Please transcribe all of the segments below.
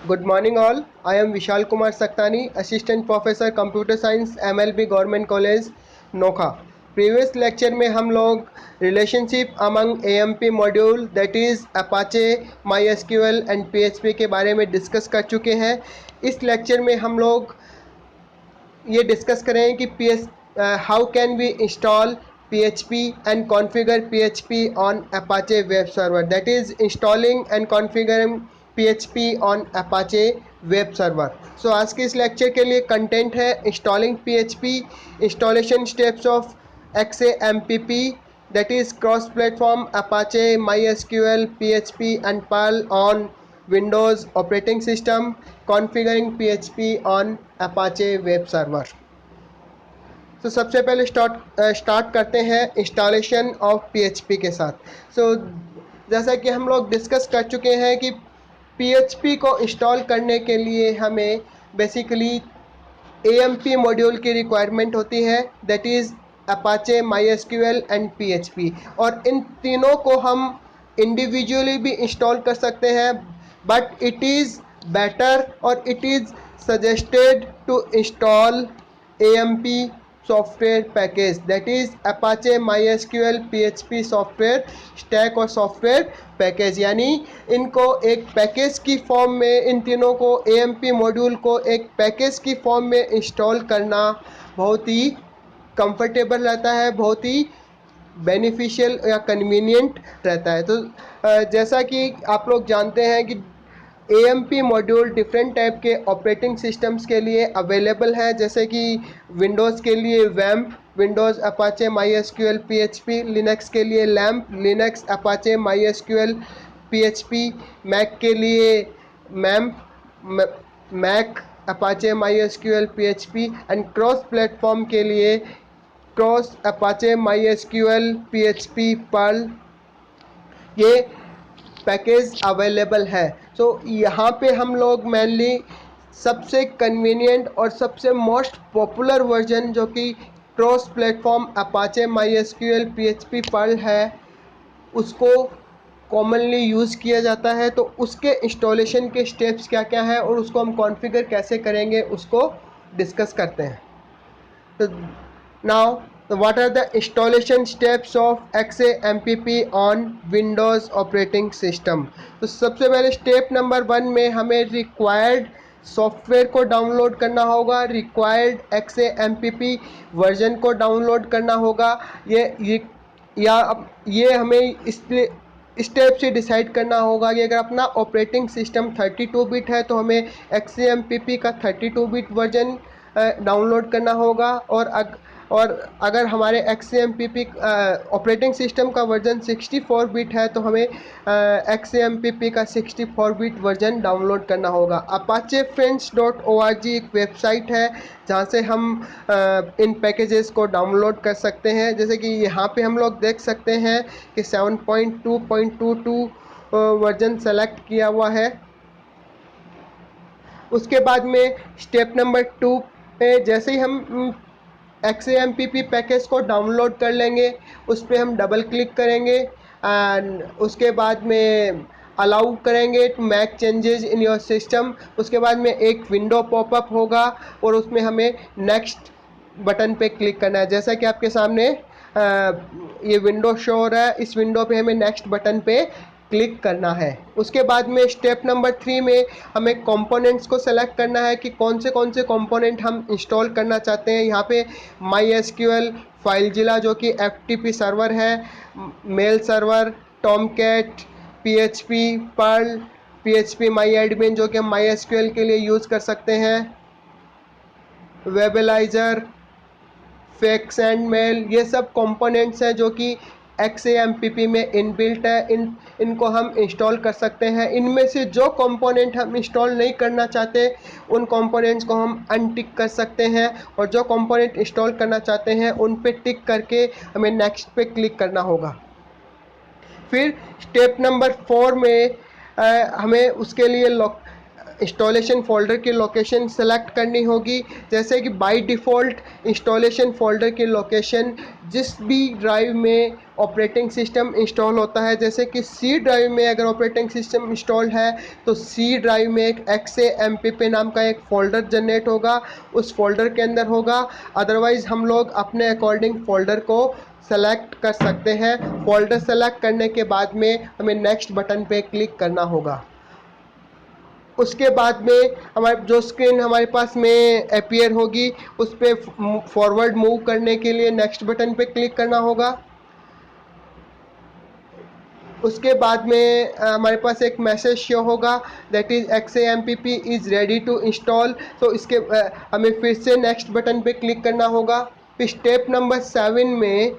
Good morning all. I am Vishal Kumar Saktani, Assistant Professor Computer Science MLB Government College, Nokha. Previous lecture में हम लोग relationship among AMP module that is Apache MySQL and PHP के बारे में discuss कर चुके हैं. इस लेक्चर में हम लोग ये डिस्कस करें कि how can we install PHP and configure PHP on Apache web server, that is installing and configuring PHP on Apache web server. So आज के इस लेक्चर के लिए कंटेंट है installing PHP, installation steps of XAMPP, that is cross platform Apache MySQL PHP and Perl on Windows operating system, configuring PHP on Apache web server. तो सबसे पहले start करते हैं इंस्टॉलेशन ऑफ PHP के साथ. जैसा कि हम लोग डिस्कस कर चुके हैं कि PHP को इंस्टॉल करने के लिए हमें बेसिकली AMP मॉड्यूल की रिक्वायरमेंट होती है, that is Apache MySQL and PHP. और इन तीनों को हम इंडिविजुअली भी इंस्टॉल कर सकते हैं, बट इट इज़ बेटर और it is suggested to install AMP software package, that is Apache MySQL PHP software stack और सॉफ्टवेयर पैकेज. यानी इनको एक पैकेज की फॉर्म में, इन तीनों को AMP मॉड्यूल को एक पैकेज की फॉर्म में इंस्टॉल करना बहुत ही कंफर्टेबल रहता है, बहुत ही बेनिफिशियल या कन्वीनियंट रहता है. तो जैसा कि आप लोग जानते हैं कि AMP मॉड्यूल डिफरेंट टाइप के ऑपरेटिंग सिस्टम्स के लिए अवेलेबल है, जैसे कि विंडोज़ के लिए वैम्प, Windows Apache MySQL PHP, Linux के लिए LAMP, Linux Apache MySQL PHP, Mac के लिए MAMP, Mac Apache MySQL PHP and cross platform के लिए cross Apache MySQL PHP Perl, ये पैकेज अवेलेबल है. सो यहाँ पे हम लोग मेनली सबसे कन्वीनियंट और सबसे मोस्ट पॉपुलर वर्जन जो कि cross platform Apache MySQL PHP Perl है, उसको कॉमनली यूज़ किया जाता है. तो उसके इंस्टॉलेशन के स्टेप्स क्या क्या है और उसको हम कॉन्फ़िगर कैसे करेंगे उसको डिस्कस करते हैं. तो now what are the installation steps of XAMPP on Windows operating system. तो सबसे पहले स्टेप नंबर 1 में हमें रिक्वायर्ड सॉफ्टवेयर को डाउनलोड करना होगा, रिक्वायर्ड XAMPP वर्जन को डाउनलोड करना होगा. ये हमें इस स्टेप से डिसाइड करना होगा कि अगर अपना ऑपरेटिंग सिस्टम 32 बिट है तो हमें XAMPP का 32 बिट वर्जन डाउनलोड करना होगा, और अगर हमारे XAMPP ऑपरेटिंग सिस्टम का वर्जन 64 बिट है तो हमें XAMPP का 64 बिट वर्जन डाउनलोड करना होगा. apachefriends.org एक वेबसाइट है जहाँ से हम इन पैकेजेस को डाउनलोड कर सकते हैं. जैसे कि यहाँ पे हम लोग देख सकते हैं कि 7.2.22 वर्जन सेलेक्ट किया हुआ है. उसके बाद में स्टेप नंबर 2 पे जैसे ही हम XAMPP पैकेज को डाउनलोड कर लेंगे, उस पर हम डबल क्लिक करेंगे एंड उसके बाद में अलाउ करेंगे to make changes in your system. उसके बाद में एक विंडो पॉपअप होगा और उसमें हमें नेक्स्ट बटन पे क्लिक करना है. जैसा कि आपके सामने ये विंडो शो हो रहा है, इस विंडो पे हमें नेक्स्ट बटन पे क्लिक करना है. उसके बाद में स्टेप नंबर 3 में हमें कंपोनेंट्स को सेलेक्ट करना है कि कौन से कंपोनेंट हम इंस्टॉल करना चाहते हैं. यहाँ पे MySQL फाइलजिला जो कि FTP सर्वर है, mail server, Tomcat, PHP Perl, PHP MyAdmin जो कि हम MySQL के लिए यूज़ कर सकते हैं, वेबलाइजर, फैक्स एंड मेल, ये सब कंपोनेंट्स हैं जो कि XAMPP में इनबिल्ट है. इनको हम इंस्टॉल कर सकते हैं. इनमें से जो कंपोनेंट हम इंस्टॉल नहीं करना चाहते उन कंपोनेंट्स को हम अनटिक कर सकते हैं, और जो कंपोनेंट इंस्टॉल करना चाहते हैं उन पे टिक करके हमें नेक्स्ट पे क्लिक करना होगा. फिर स्टेप नंबर 4 में हमें उसके लिए इंस्टॉलेशन फ़ोल्डर की लोकेशन सेलेक्ट करनी होगी। जैसे कि बाय डिफ़ॉल्ट इंस्टॉलेशन फ़ोल्डर की लोकेशन जिस भी ड्राइव में ऑपरेटिंग सिस्टम इंस्टॉल होता है, जैसे कि सी ड्राइव में अगर ऑपरेटिंग सिस्टम इंस्टॉल्ड है तो सी ड्राइव में एक XAMPP नाम का एक फ़ोल्डर जनरेट होगा, उस फ़ोल्डर के अंदर होगा। अदरवाइज़ हम लोग अपने अकॉर्डिंग फ़ोल्डर को सेलेक्ट कर सकते हैं। फ़ोल्डर सेलेक्ट करने के बाद में हमें नेक्स्ट बटन पे क्लिक करना होगा। उसके बाद में हमारे जो स्क्रीन हमारे पास में अपीयर होगी उस पर फॉरवर्ड मूव करने के लिए नेक्स्ट बटन पे क्लिक करना होगा। उसके बाद में हमारे पास एक मैसेज शो होगा that is XAMPP is ready to install. तो इसके हमें फिर से नेक्स्ट बटन पे क्लिक करना होगा। फिर स्टेप नंबर 7 में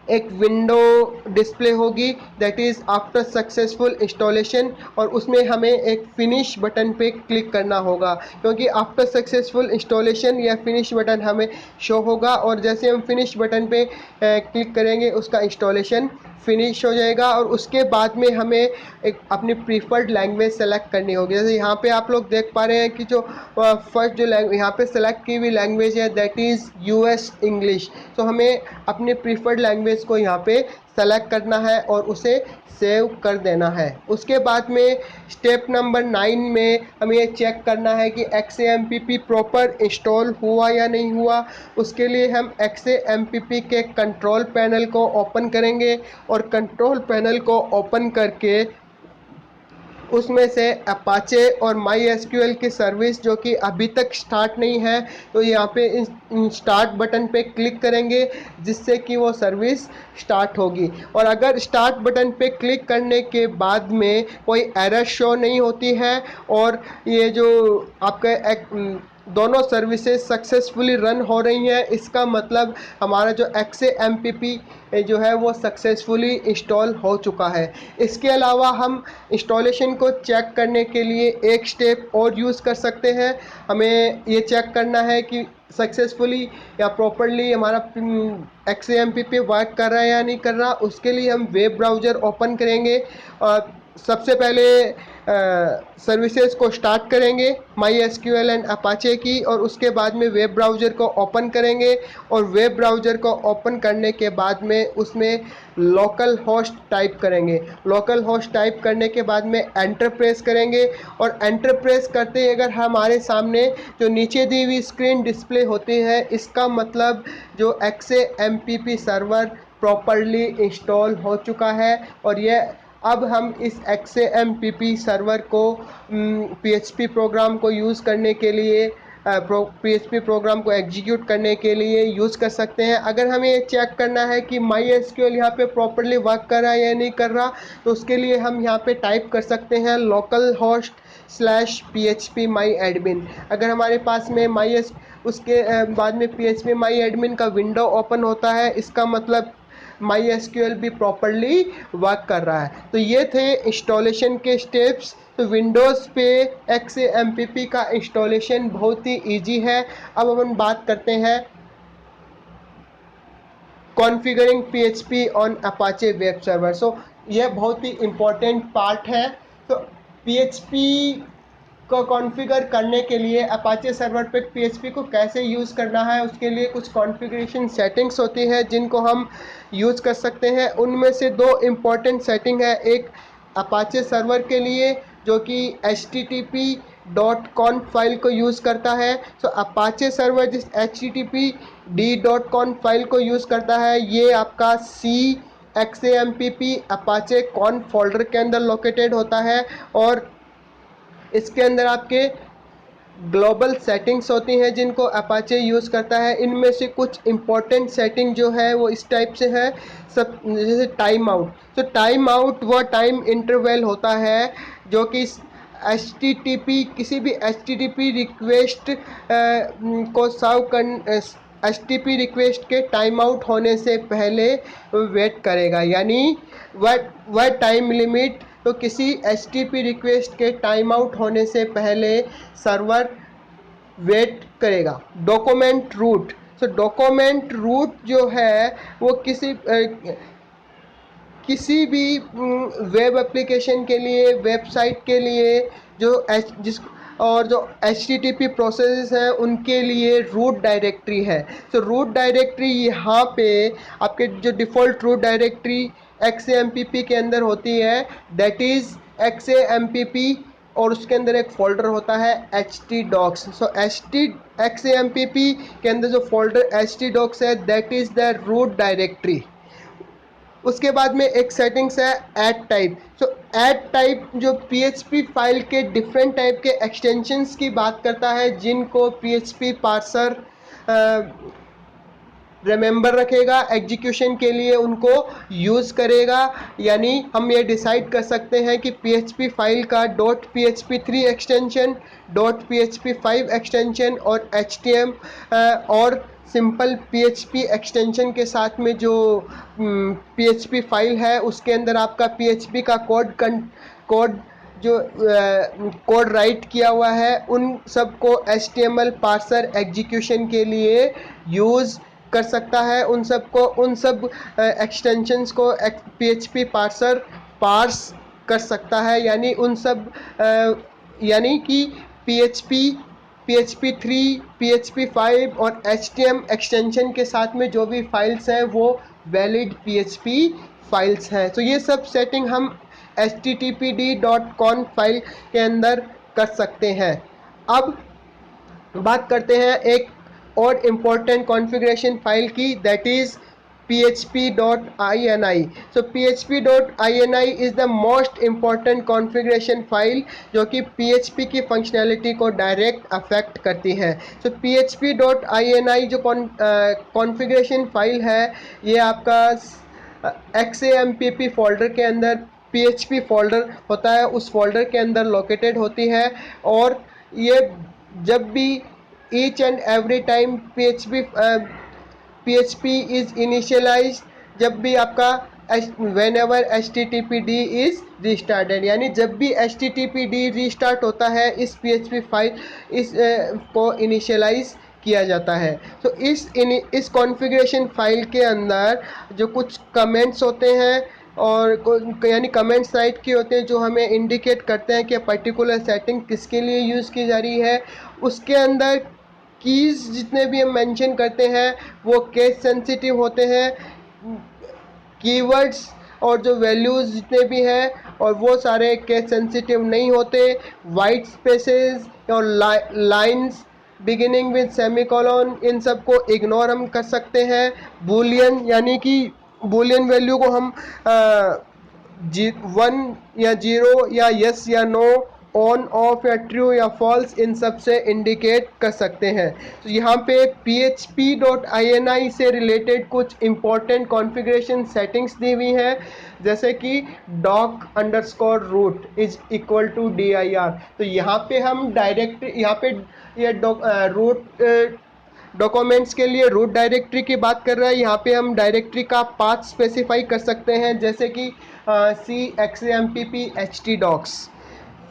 एक विंडो डिस्प्ले होगी that is after successful installation, और उसमें हमें एक फिनिश बटन पे क्लिक करना होगा, क्योंकि आफ्टर सक्सेसफुल इंस्टॉलेशन या फिनिश बटन हमें शो होगा, और जैसे हम फिनिश बटन पे क्लिक करेंगे उसका इंस्टॉलेशन फिनिश हो जाएगा। और उसके बाद में हमें एक अपनी प्रीफर्ड लैंग्वेज सेलेक्ट करनी होगी। जैसे यहाँ पे आप लोग देख पा रहे हैं कि जो फर्स्ट जो यहाँ पे सेलेक्ट की हुई लैंग्वेज है दैट इज़ US इंग्लिश। तो हमें अपनी प्रीफर्ड लैंग्वेज को यहाँ पे सेलेक्ट करना है और उसे सेव कर देना है। उसके बाद में स्टेप नंबर 9 में हमें ये चेक करना है कि XAMPP प्रॉपर इंस्टॉल हुआ या नहीं हुआ। उसके लिए हम XAMPP के कंट्रोल पैनल को ओपन करेंगे, और कंट्रोल पैनल को ओपन करके उसमें से अपाचे और MySQL की सर्विस जो कि अभी तक स्टार्ट नहीं है, तो यहाँ पे स्टार्ट बटन पे क्लिक करेंगे जिससे कि वो सर्विस स्टार्ट होगी। और अगर स्टार्ट बटन पे क्लिक करने के बाद में कोई एरर शो नहीं होती है और ये जो आपका दोनों सर्विसेज सक्सेसफुली रन हो रही हैं, इसका मतलब हमारा जो XAMPP जो है वो सक्सेसफुली इंस्टॉल हो चुका है। इसके अलावा हम इंस्टॉलेशन को चेक करने के लिए एक स्टेप और यूज़ कर सकते हैं। हमें ये चेक करना है कि सक्सेसफुली या प्रॉपरली हमारा XAMPP वर्क कर रहा है या नहीं कर रहा। उसके लिए हम वेब ब्राउज़र ओपन करेंगे और सबसे पहले सर्विसेज को स्टार्ट करेंगे MySQL एंड अपाचे की, और उसके बाद में वेब ब्राउज़र को ओपन करेंगे। और वेब ब्राउज़र को ओपन करने के बाद में उसमें लोकल होस्ट टाइप करेंगे। लोकल होस्ट टाइप करने के बाद में एंटर प्रेस करेंगे, और एंटर प्रेस करते ही अगर हमारे सामने जो नीचे दी हुई स्क्रीन डिस्प्ले होती है, इसका मतलब जो XAMPP सर्वर प्रॉपरली इंस्टॉल हो चुका है। और यह अब हम इस XAMPP सर्वर को PHP प्रोग्राम को यूज़ करने के लिए PHP प्रोग्राम को एग्जीक्यूट करने के लिए यूज़ कर सकते हैं। अगर हमें ये चेक करना है कि MySQL यहाँ पे प्रॉपरली वर्क कर रहा है या नहीं कर रहा, तो उसके लिए हम यहाँ पे टाइप कर सकते हैं local host /php my admin। अगर हमारे पास में उसके बाद में PHP my admin का विंडो ओपन होता है, इसका मतलब MySQL भी प्रॉपरली वर्क कर रहा है। तो ये थे इंस्टॉलेशन के स्टेप्स। तो विंडोज़ पे XAMPP का इंस्टॉलेशन बहुत ही ईजी है। अब हम बात करते हैं configuring PHP on Apache web server. So यह बहुत ही इम्पोर्टेंट पार्ट है। तो PHP को कॉन्फ़िगर करने के लिए अपाचे सर्वर पे PHP को कैसे यूज़ करना है, उसके लिए कुछ कॉन्फ़िगरेशन सेटिंग्स होती हैं जिनको हम यूज़ कर सकते हैं। उनमें से दो इम्पॉर्टेंट सेटिंग है। एक अपाचे सर्वर के लिए जो कि http.conf फाइल को यूज़ करता है। तो अपाचे सर्वर जिस httpd.conf फाइल को यूज़ करता है, ये आपका XAMPP अपाचे कॉन्फ फोल्डर के अंदर लोकेटेड होता है, और इसके अंदर आपके ग्लोबल सेटिंग्स होती हैं जिनको अपाचे यूज़ करता है। इनमें से कुछ इम्पॉर्टेंट सेटिंग जो है वो इस टाइप से है। सब जैसे टाइम आउट। तो टाइम आउट वो टाइम इंटरवल होता है जो कि किसी भी HTTP रिक्वेस्ट को सर्व कर HTTP रिक्वेस्ट के टाइम आउट होने से पहले वेट करेगा, यानी वह टाइम लिमिट तो किसी HTTP रिक्वेस्ट के टाइम आउट होने से पहले सर्वर वेट करेगा। Document root. तो डॉक्यूमेंट रूट जो है वो किसी भी वेब एप्लीकेशन के लिए, वेबसाइट के लिए जो H T T P process हैं उनके लिए रूट डायरेक्टरी है। तो रूट डायरेक्टरी यहाँ पे आपके जो डिफ़ॉल्ट रूट डायरेक्टरी XAMPP के अंदर होती है, दैट इज़ XAMPP, और उसके अंदर एक फ़ोल्डर होता है htdocs। सो XAMPP के अंदर जो फोल्डर htdocs है, that is the root directory. उसके बाद में एक सेटिंग्स है add type. So add type जो PHP फाइल के डिफरेंट टाइप के एक्सटेंशंस की बात करता है, जिनको PHP पार्सर रिमेंबर रखेगा, एग्जीक्यूशन के लिए उनको यूज़ करेगा। यानी हम ये डिसाइड कर सकते हैं कि PHP फाइल का .php3 एक्सटेंशन, .php5 एक्सटेंशन और HTML और सिंपल PHP एक्सटेंशन के साथ में जो PHP फाइल है उसके अंदर आपका PHP का कोड जो कोड राइट किया हुआ है, उन सब को HTML पार्सर एग्जीक्यूशन के लिए यूज़ कर सकता है। उन सब एक्सटेंशंस को PHP पार्सर पार्स कर सकता है। यानी उन सब यानी कि PHP3, PHP5 और HTML एक्सटेंशन के साथ में जो भी फाइल्स हैं वो वैलिड PHP फाइल्स हैं। तो ये सब सेटिंग हम httpd.conf फाइल के अंदर कर सकते हैं। अब बात करते हैं एक और इम्पोर्टेंट कॉन्फ़िगरेशन फाइल की, that is php.ini। So php.ini is the most important configuration file जो कि PHP की फंक्शनैलिटी को डायरेक्ट अफेक्ट करती है। सो php.ini जो कॉन्फ़िगरेशन फाइल है, ये आपका XAMPP फोल्डर के अंदर PHP फोल्डर होता है, उस फोल्डर के अंदर लोकेटेड होती है। और ये जब भी each and every time PHP is initialise, जब भी आपका whenever HTTPD is restarted, यानी जब भी HTTPD रिस्टार्ट होता है इस PHP फाइल को इनिशियलाइज किया जाता है। तो इस कॉन्फ़िगरेशन फाइल के अंदर जो कुछ कमेंट्स होते हैं और यानी कमेंट साइट के होते हैं जो हमें इंडिकेट करते हैं कि पर्टिकुलर सेटिंग किसके लिए यूज़ की जा रही है। उसके अंदर कीज़ जितने भी हम मेंशन करते हैं वो केस सेंसिटिव होते हैं। कीवर्ड्स और जो वैल्यूज़ जितने भी हैं और वो सारे केस सेंसिटिव नहीं होते। वाइट स्पेसेस और लाइंस बिगिनिंग विद सेमीकोलन, इन सब को इग्नोर हम कर सकते हैं। बूलियन यानी कि बूलियन वैल्यू को हम 1 या 0 या यस या नो, ऑन ऑफ या ट्रू या फॉल्स, इन सब से इंडिकेट कर सकते हैं। तो यहाँ पे php.ini से रिलेटेड कुछ इम्पोर्टेंट कॉन्फ़िगरेशन सेटिंग्स दी हुई हैं, जैसे कि doc_root is equal to dir। तो यहाँ पे हम डायरेक्ट यहाँ पे ये रूट डॉक्यूमेंट्स के लिए रूट डायरेक्टरी की बात कर रहा है। यहाँ पे हम डायरेक्टरी का पाथ स्पेसिफाई कर सकते हैं, जैसे कि XAMPP htdocs।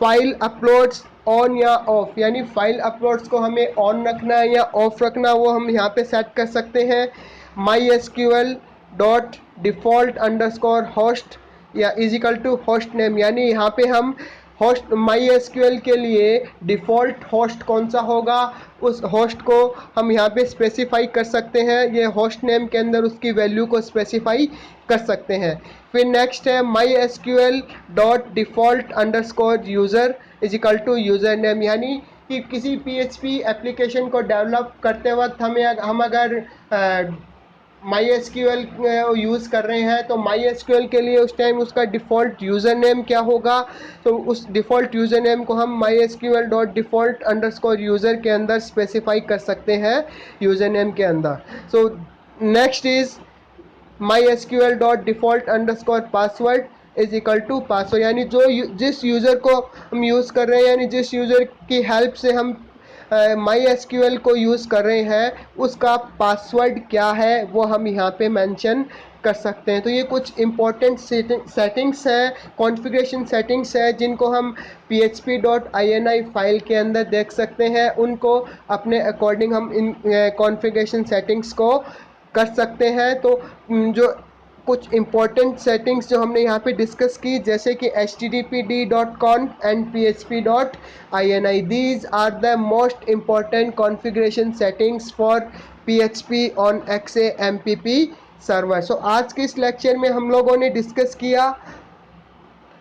File uploads on या ऑफ, यानी फाइल अपलोड्स को हमें ऑन रखना है या ऑफ रखना, वो हम यहाँ पे सेट कर सकते हैं। MySQL dot default underscore host या इजिकल टू होस्ट नेम, यानी यहाँ पे हम होस्ट MySQL के लिए डिफ़ॉल्ट होस्ट कौन सा होगा उस होस्ट को हम यहाँ पे स्पेसिफाई कर सकते हैं। ये होस्ट नेम के अंदर उसकी वैल्यू को स्पेसिफाई कर सकते हैं। फिर नेक्स्ट है MySQL dot default underscore user is equal to user name, यानी कि किसी PHP एप्लीकेशन को डेवलप करते वक्त हम अगर MySQL यूज़ कर रहे हैं तो MySQL के लिए उस टाइम उसका डिफ़ॉल्ट यूज़र नेम क्या होगा, तो उस डिफ़ॉल्ट यूज़र नेम को हम MySQL dot default underscore user के अंदर स्पेसिफाई कर सकते हैं यूज़र नेम के अंदर। So next is MySQL dot default underscore password is equal to password, यानी जिस यूज़र को हम यूज़ कर रहे हैं, यानी जिस यूज़र की हेल्प से हम MySQL को यूज़ कर रहे हैं, उसका पासवर्ड क्या है वो हम यहाँ पे मेंशन कर सकते हैं। तो ये कुछ इम्पोर्टेंट सेटिंग्स हैं, कॉन्फ़िगरेशन सेटिंग्स हैं, जिनको हम php.ini फाइल के अंदर देख सकते हैं। उनको अपने अकॉर्डिंग हम इन कॉन्फ़िगरेशन सेटिंग्स को कर सकते हैं। तो जो कुछ इम्पोर्टेंट सेटिंग्स जो हमने यहाँ पे डिस्कस की, जैसे कि httpd.conf and php.ini. These are the most important configuration settings for PHP on XAMPP server. So आज के इस लेक्चर में हम लोगों ने डिस्कस किया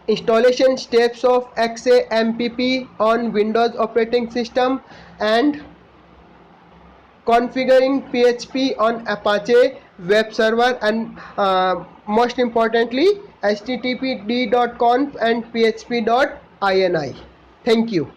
installation steps of XAMPP on Windows operating system and configuring PHP on Apache web server, and most importantly httpd.conf and php.ini. Thank you.